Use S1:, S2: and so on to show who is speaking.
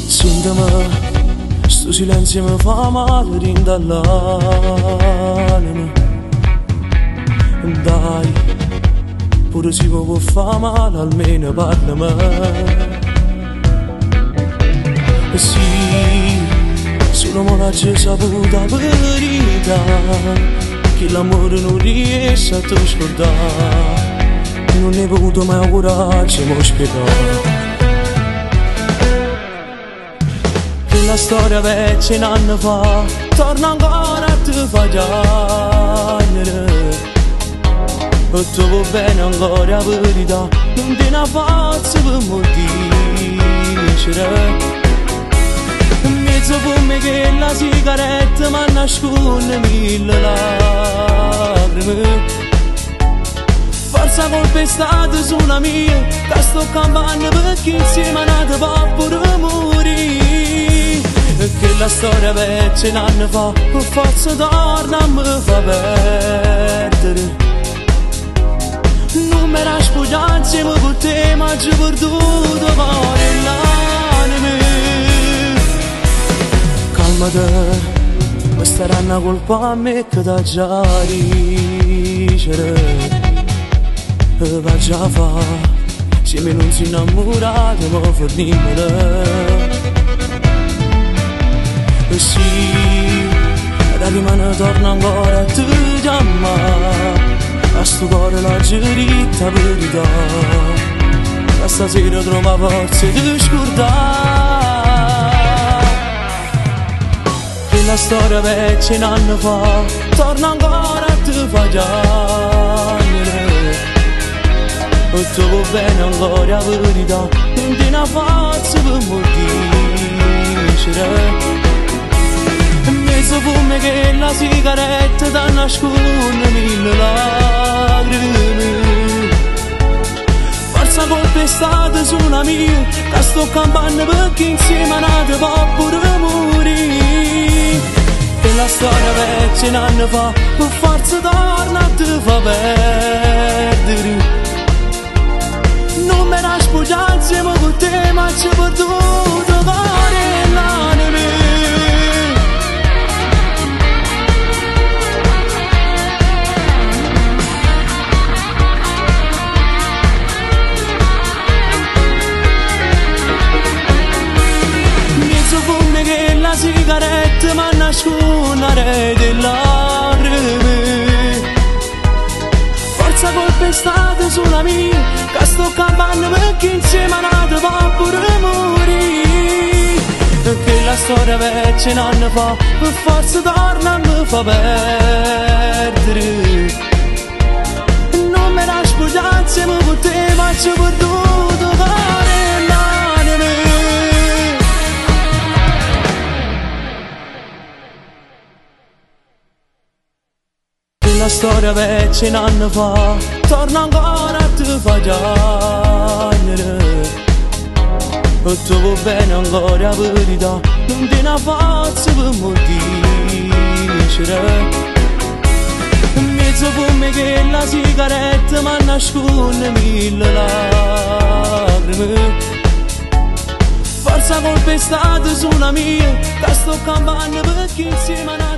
S1: Sentimi, sto silenzio mi fa male dall'anima. Dai, pure se mi può fare male, almeno parlami. Sì, solo mo l'ha saputa verità, che l'amore non riesce a te scordare. Non ne ho avuto mai coraggio, mi spiegare. La storia vecchia un anno fa torna ancora a te fa piangere. E tu va bene ancora la verità, non ti ne forza per dicere. In mezzo a me che la sigaretta mi nasconde mille lacrime. Forza colpa è stata sulla mia, che sto campando perché insieme a nata va pure morire. Che la storia vecchia un anno fa, per forza torna a me fa perdere. Non mi era spogliato insieme con te, ma ci ho perduto cuore e l'anima. Calmati, mi starà una colpa a me che da già dicere. Va già fa, se me non si innamorate, ma fornimela. Sì, da rimane torna ancora a te chiamare, a sto cuore la gerita verità, che stasera trova forza di scordare. E la storia vecchia un anno fa torna ancora a te fa piangere. E tu va bene ancora la verità, non ti ne forza per dicere. Mezzo fumo che la sigaretta ti nasconde mille lacrime. Forza colpa è stata sulla mia, che sto campando perché insieme a nata va pure morire. E la storia vecchia un anno fa, per forza torna a te fa perdere. Non mi era spogliato insieme con te, ma ci ho perduto cuore e l'anima. Che la sigaretta mi nasconde delle lacrime. Forza colpa è stata sulla mia, che sto campando perché insieme a nata va pure morire. Che la storia vecchia un anno fa, per forza torna a me fa perdere. Non mi era spogliato insieme con te, ma ci ho perduto cuore e l'anima. La storia vecchia un anno fa torna ancora a te fa piangere. E tu va bene ancora la verità, non ti ne forza per dicere. In mezzo a me che la sigaretta mi nasconde mille lacrime. Forza colpa è stata sulla mia, che sto campando perché insieme a